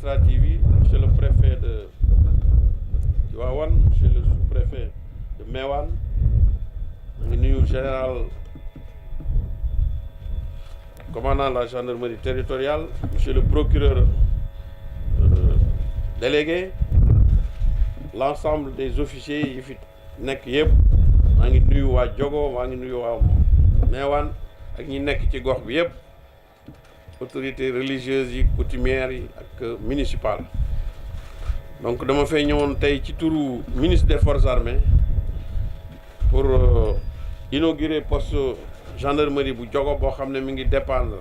administrative yi monsieur le préfet de Tivaouane monsieur le sous-préfet de Meouane maa ngi nuyu général commandant la gendarmerie territoriale monsieur le procureur délégué l'ensemble des officiers yi fi nekk yëpp maa ngi nuyu waa Diogo maa ngi nuyu waa Meouane ak ñi nekk ci gox bi yëpp autorités religieuses yi coutumières yi ak municipales donc dama fay ñëwoon tey ci turu ministre des forces armées pour inaugurer poste gendarmerie bu Diogo boo xam ne mi ngi dépendre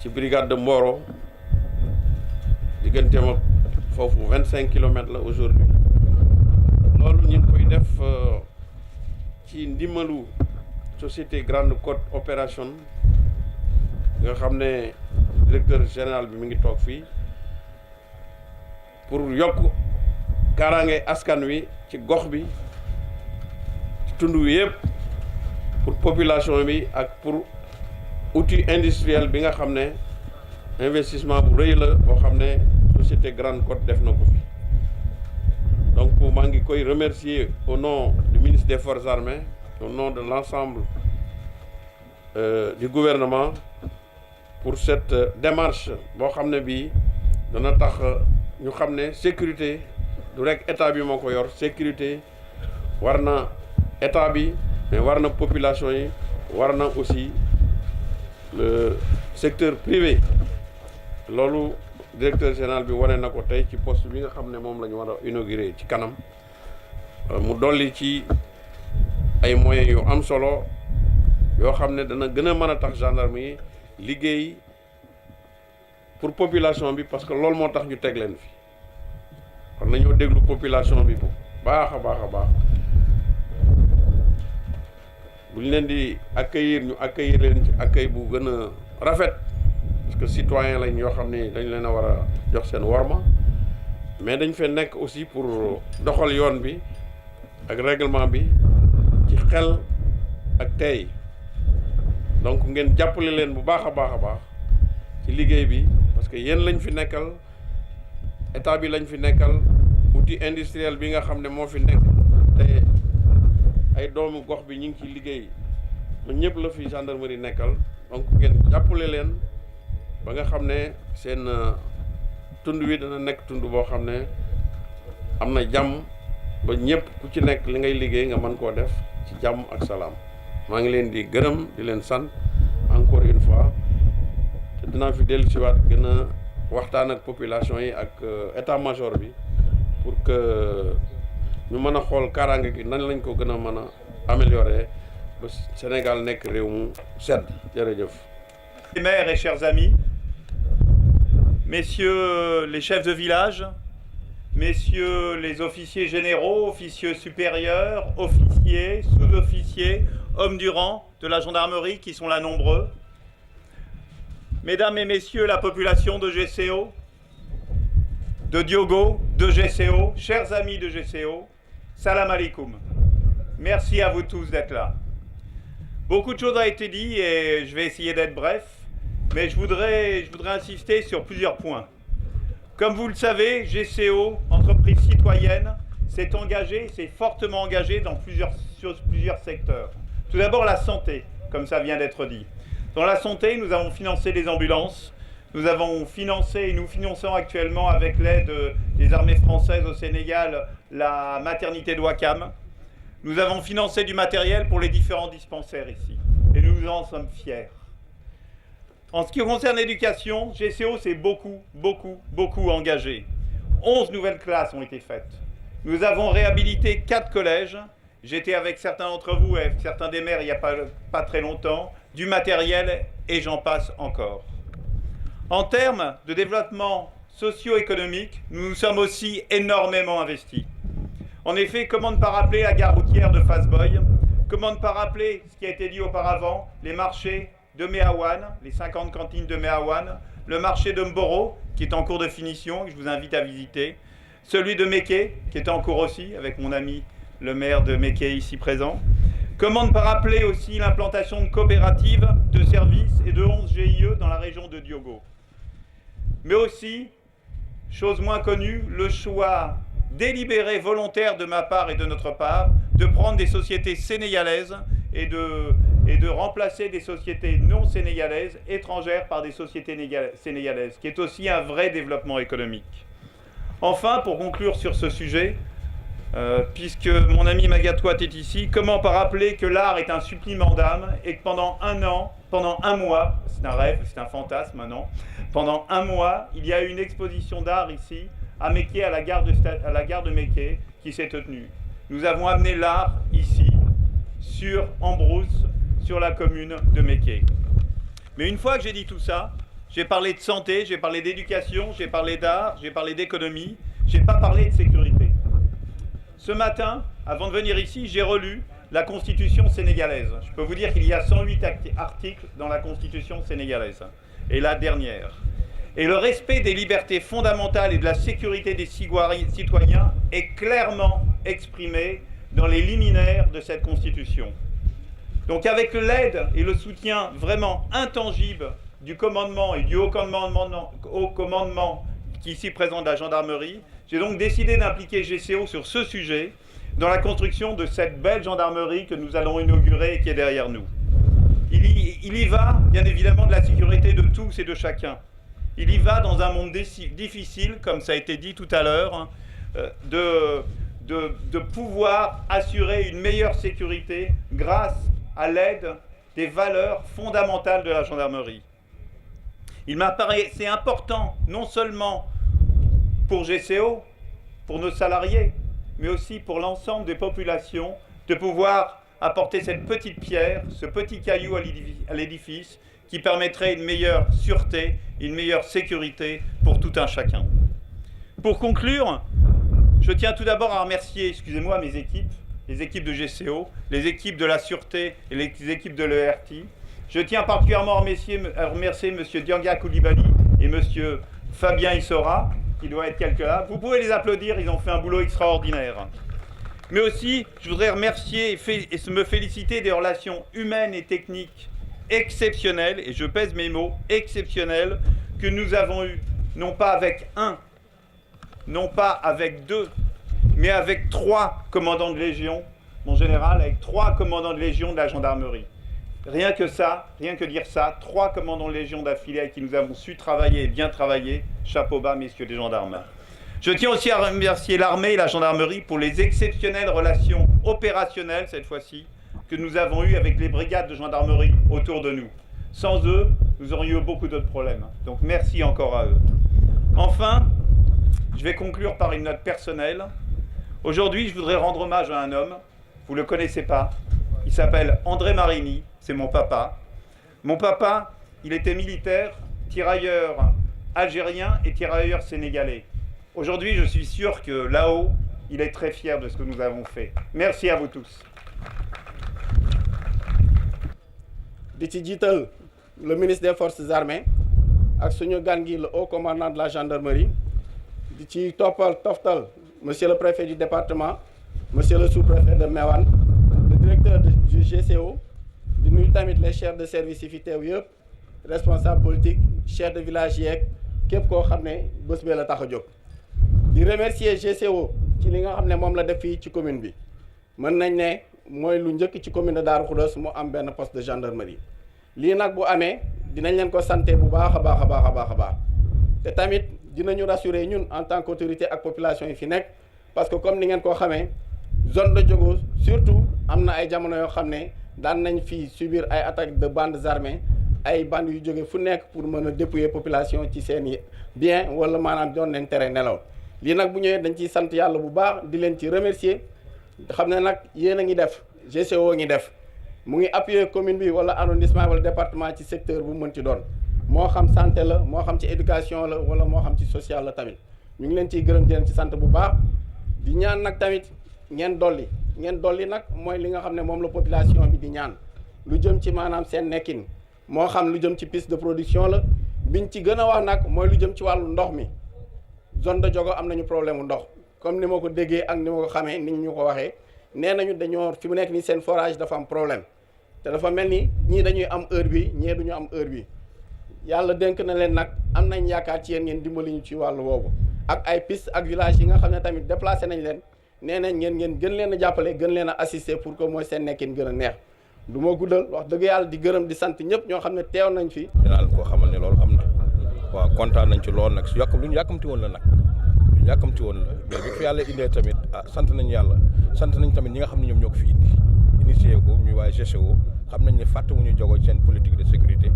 ci brigade de Mboro digganteem ak foofu 25 kilomètres la aujourd'hui loolu ñu ngi koy def ci ndimbalu société Grande Côte Opération nga xam ne directeur général bi mi ngi toog fii pour yokk kaaraange askan wi ci gox bi ci tund wi yëpp pour population bi ak pour outil industriel bi nga xam ne investissement bu rëy la boo xam ne société Grande Côte def na ko fi donc maa ngi koy remercier au nom du ministre des Forces armées au nom de l'ensemble du gouvernement pour cette démarche boo xam ne bii dana tax ñu xam ne sécurité du rek état bi moo ko yor sécurité war na état bi mais war na population yi war na aussi le secteur privé loolu directeur général bi wane na ko tey ci poste bi nga xam ne moom la ñu war a inaugurer ci kanam mu dolli ci ay moyens yu am solo yoo xam ne dana gën a mën a tax gendarme yi liggéey pour population bi parce que loolu moo tax ñu teg leen fi kon nañoo déglu population bi bu baax a baax a baax bu ñu leen di accueillir ñu accueillir leen ci accueil bu gën a rafet parce que citoyen lañ yoo xam ne dañ leen a war a jox seen worma mais dañ fee nekk aussi pour doxal yoon bi ak règlement bi ci xel ak tey donc ngeen jàppale leen bu baax a baax a baax ci liggéey bi parce que yéen lañ fi nekkal état bi lañ fi nekkal outil industriel bi nga xam ne moo fi nekk te ay doomu gox bi ñu ngi ci liggéey ma ñëpp la fi gendarmerie nekkal donc ngeen jàppale leen ba nga xam ne seen tund wi dana nekk tund boo xam ne am na jàmm ba ñëpp ku ci nekk li ngay liggéey nga mën koo def ci jàmm ak salaam maa ngi leen di gërëm di leen sant encore une fois te dinaa fi dellu si waat gën a waxtaan ak population yi ak état major bi pour que ñu mën a xool kaaraange gi nan lañ ko gën a mën a améliorer ba Sénégal nekk réew mu sedd jërëjëf. Maires et chers amis, messieurs les chefs de village, messieurs les officiers généraux, officiers supérieurs, officiers, sous-officiers, hommes du rang de la gendarmerie qui sont là nombreux, mesdames et messieurs la population de GCO, de Diogo, de GCO, chers amis de GCO, salam alaikum. Merci à vous tous d'être là. Beaucoup de choses ont été dites et je vais essayer d'être bref, mais je voudrais insister sur plusieurs points. Comme vous le savez, GCO, entreprise citoyenne, s'est engagée, s'est fortement engagée sur plusieurs secteurs. Tout d'abord la santé, comme ça vient d'être dit. Dans la santé, nous avons financé des ambulances, nous avons financé et nous finançons actuellement avec l'aide des armées françaises au Sénégal la maternité de Ouakam. Nous avons financé du matériel pour les différents dispensaires ici et nous en sommes fiers. En ce qui concerne l'éducation, GCO s'est beaucoup engagé. 11 nouvelles classes ont été faites. Nous avons réhabilité 4 collèges. J'étais avec certains d'entre vous et certains des maires il n'y a pas très longtemps, du matériel et j'en passe encore. En termes de développement socio-économique, nous nous sommes aussi énormément investis. En effet, comment ne pas rappeler la gare routière de Fassboy, comment ne pas rappeler ce qui a été dit auparavant, les marchés de Meouane, les 50 cantines de Meouane, le marché de Mboro, qui est en cours de finition, que je vous invite à visiter, celui de Méké, qui est en cours aussi, avec mon ami le maire de Méké ici présent. Comment ne pas rappeler aussi l'implantation de coopératives, de services et de 11 GIE dans la région de Diogo. mais aussi, chose moins connue, le choix délibéré, volontaire de ma part et de notre part, de prendre des sociétés sénégalaises et de remplacer des sociétés non sénégalaises, étrangères, par des sociétés sénégalaises, qui est aussi un vrai développement économique. Enfin, pour conclure sur ce sujet, puisque mon ami Magatouat est ici, comment pas rappeler que l'art est un supplément d'âme et que pendant un mois, c'est un rêve, c'est un fantasme maintenant, pendant un mois, il y a eu une exposition d'art ici, à Mékhé, à la gare de Mékhé, qui s'est tenue. Nous avons amené l'art ici, en brousse, sur la commune de Mékhé. Mais une fois que j'ai dit tout ça, j'ai parlé de santé, j'ai parlé d'éducation, j'ai parlé d'art, j'ai parlé d'économie, j'ai pas parlé de sécurité. Ce matin, avant de venir ici, j'ai relu la Constitution sénégalaise. Je peux vous dire qu'il y a 108 articles dans la Constitution sénégalaise, et la dernière. Et le respect des libertés fondamentales et de la sécurité des citoyens est clairement exprimé dans les liminaires de cette Constitution. Donc avec l'aide et le soutien vraiment intangible du commandement et du haut commandement qui ici présente de la gendarmerie, j'ai donc décidé d'impliquer GCO sur ce sujet dans la construction de cette belle gendarmerie que nous allons inaugurer et qui est derrière nous. Il y va, bien évidemment, de la sécurité de tous et de chacun. Il y va dans un monde difficile, comme ça a été dit tout à l'heure, de pouvoir assurer une meilleure sécurité grâce à l'aide des valeurs fondamentales de la gendarmerie. Il m'apparaît, c'est important, non seulement pour GCO, pour nos salariés, mais aussi pour l'ensemble des populations, de pouvoir apporter cette petite pierre, ce petit caillou à l'édifice qui permettrait une meilleure sûreté, une meilleure sécurité pour tout un chacun. Pour conclure, je tiens tout d'abord à remercier, excusez-moi, mes équipes, les équipes de GCO, les équipes de la Sûreté et les équipes de l'ERT. Je tiens particulièrement à remercier M. Dianga Koulibaly et M. Fabien Issora, qui doit être quelque là. Vous pouvez les applaudir, ils ont fait un boulot extraordinaire. Mais aussi, je voudrais remercier et me féliciter des relations humaines et techniques exceptionnelles, et je pèse mes mots, exceptionnelles, que nous avons eues, non pas avec un, non pas avec deux, mais avec 3 commandants de légion, mon général, avec 3 commandants de légion de la gendarmerie. Rien que ça, rien que dire ça, 3 commandants de légion d'affilée avec qui nous avons su travailler et bien travailler. Chapeau bas, messieurs les gendarmes. Je tiens aussi à remercier l'armée et la gendarmerie pour les exceptionnelles relations opérationnelles, cette fois-ci, que nous avons eues avec les brigades de gendarmerie autour de nous. Sans eux, nous aurions eu beaucoup d'autres problèmes. Donc merci encore à eux. Enfin, je vais conclure par une note personnelle. Aujourd'hui, je voudrais rendre hommage à un homme. Vous ne le connaissez pas. Il s'appelle André Marini. C'est mon papa. Mon papa, il était militaire, tirailleur algérien et tirailleur sénégalais. Aujourd'hui, je suis sûr que là-haut, il est très fier de ce que nous avons fait. Merci à vous tous. di ci jiital le ministre des Forces armées ak suñu gan gi le haut commandant de la gendarmerie di ci toftal monsieur le préfet du département monsieur le sous-préfet de Méouane le directeur du GCO di nuyu tamit les chefs de service yi fi teew yëpp responsable politique chef de village yeeg képp koo xam ne bés bee la tax a jóg di remercier GCO ci li nga xam ne moom la def fii ci commune bi mën nañ ne mooy lu njëkk ci commune de Darou Khoudoss mu am benn poste de gendarmerie lii nag bu amee dinañ leen ko santé bu baax a baax te tamit dinañu rassurer ñun en tant qu'autorité ak population yi fi nekk parce que comme ni ngeen koo xamee zone de Diogo surtout am na ay jamono yoo xam ne daan nañ fii subir ay attaques de bandes armées ay bandes yu jóge fu nekk pour mën a dépouiller population ci seen i bien wala maanaam doon leen tere nelaw lii nag bu ñëwee dañ ciy sant yàlla bu baax di leen ci remercier xam ne nag yéen a ngi def GCO ngi def mu ngi appuyer commune bi wala arrondissement wala département ci secteur bu mën ci doon moo xam santé la moo xam ci éducation la wala moo xam ci social la tamit ñu ngi leen ciy gërëm di leen ci sant bu baax di ñaan nag tamit ngeen dolli nag mooy li nga xam ne moom la population bi di ñaan lu jëm ci maanaam seen nekkin moo xam lu jëm ci piste de production la biñ ci gën a wax nag mooy lu jëm ci wàllu ndox mi zone de Diogo am nañu problème mu ndox comme ni ma ko déggee ak ni ma ko xamee ni ñu ko waxee nee nañu dañoo fi mu nekk nii seen forage dafa am problème te dafa mel ni ñii dañuy am heure bi ñee duñu am heure bi yàlla dénk na leen nag am nañ yaakaar ci yéen ngeen dimbali ñu ci wàllu woowu ak ay piste ak village yi nga xam ne tamit déplacé nañ leen nee nañ ngeen gën leen a jàppale gën leen a assister pour que mooy seen nekkin gën a neex du ma guddal wax dëgg yàlla di gërëm di sant ñëpp ñoo xam ne teew nañ fi. dinaa leen koo xamal ne loolu am na waaw kontaan nañ ci loolu nag su lu ñu yàkkamti woon la nag lu ñu yàkkamti woon la mais bi fi yàlla indee tamit sant nañ yàlla sant nañ tamit ñi nga xam ne ñoom ñoo ko fi indi initié ko ñuy waaye GCO xam nañ ne fàttewuñu jogo seen politique de sécurité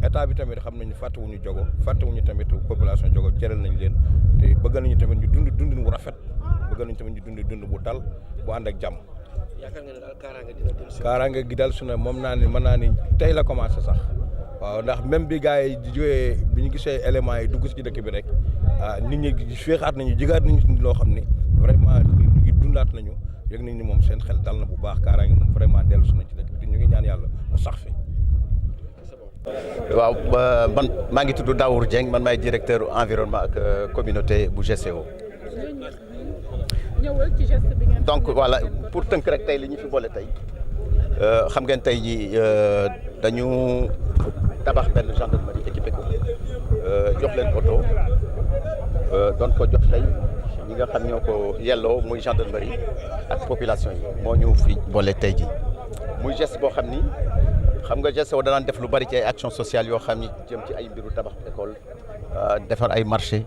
état bi tamit xam nañ ne fàttewuñu jogo fàttewuñu tamit population jogo cëral nañ leen te bëgg nañu tamit ñu dundin bu rafet bëgg nañu tamit ñu dund bu dal bu ànd ak jàmm. yaakaar nga ne daal kaaraange dina dem si. kaaraange gi dal su ne moom naa ni mën naa ni tey la commencé sax waaw ndax même bi gars yi jógee bi ñu gisee éléments yi dugg si dëkk bi rek nit ñi féexaat nañu jigaat nañu loo xam ni vraiment ñu ngi dundaat nañu yëg nañ ni moom seen xel dal na bu baax kaaraange moom vraiment dellu su na ci dëkk bi ñu ngi ñaan yàlla mu sax fi. waaw man maa ngi tudd Daour Dieng man maay directeur environnement ak communauté bu GCO. donc voilà pour tënk rek tey li ñu fi boole tey xam ngeen tey ji dañu tabax benn gendarmerie équipé ko jox leen oto doon ko jox tey ñi nga xam ñoo ko yelloo muy gendarmerie ak population yi moo ñu fi boole tey ji muy geste boo xam ni xam nga GCO danaan def lu bari ci ay action sociale yoo xam ni jëm ci ay mbiru tabax école defar ay marché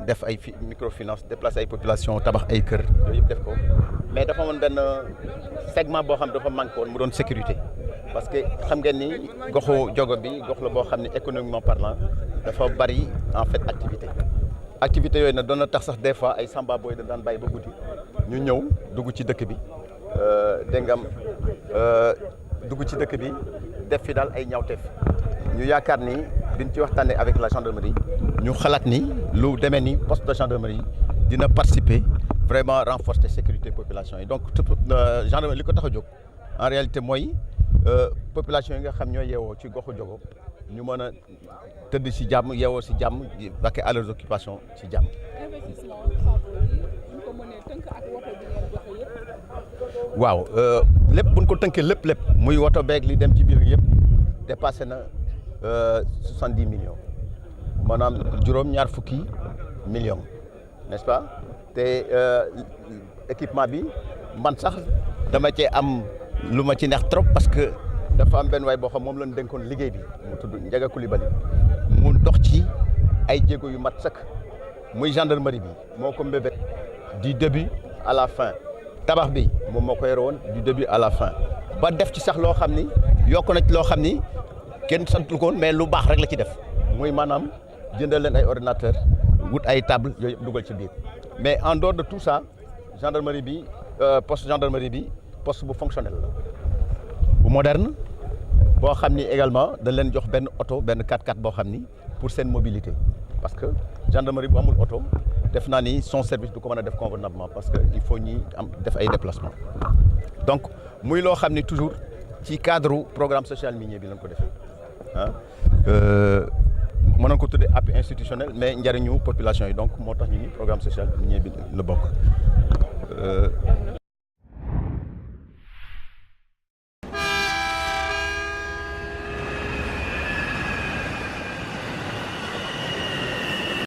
def ay microfinance déplacer ay population tabax ay kër yooyu yëpp def ko mais dafa amoon benn segment boo xam dafa manqué woon mu doon sécurité parce que xam ngeen ni goxu jogo bi gox la boo xam ne économiquement parlant dafa bari en fait activité yooyu nag doon na tax sax des fois ay samba boy da daan bàyyi ba guddi ñu ñëw dugg ci dëkk bi dégg nga dugg ci dëkk bi def fi daal ay ñaawteef ñu yaakaar ni biñ ci waxtaanee avec la gendarmerie ñu xalaat ni lu demee ni poste de gendarmerie dina participer vraiment renforcer sécurité population yi donc gendarmerie li ko tax a jóg en réalité mooy population yi nga xam ñoo yeewoo ci goxu jogo ñu mën a tëdd ci jàmm yeewoo ci jàmm vaquer à leurs occupations ci jàmm. waaw lépp buñ ko tënkee lépp muy woto beeg li dem ci biir yëpp dépassé na 70 millions maanaam juróom-ñaar fukki millions n'est-ce pas te équipement bi man sax dama cee am lu ma ci neex trop parce que dafa am benn waay boo xam moom lañ dénkoon liggéey bi mu tudd Ndiaga Coulibaly mu dox ci ay jéego yu mat sëkk muy gendarmerie bi moo ko mbébét du début à la fin tabax bi moom moo ko yore woon du début à la fin ba def ci sax loo xam ni yokk na ci loo xam ni kenn santul ko woon mais lu baax rek la ci def muy maanaam jëndal leen ay ordinateur wut ay table yooyu yëpp dugal ci biir mais en dehors de tout ça gendarmerie bi poste gendarmerie bi poste bu fonctionnel la bu moderne boo xam ni également dañ leen jox benn oto benn 4x4 boo xam ni pour seen mobilité parce que gendarmerie bu amul oto def naa ni son service du ko mën a def convenablement parce que il faut ñi am def ay déplacement donc muy loo xam ni toujours ci cadre programme social minier bi lañ ko defee mën nañ ko tuddee appui institutionnel mais njëriñu population yi donc moo tax ñu ni programme social minier bi la bokk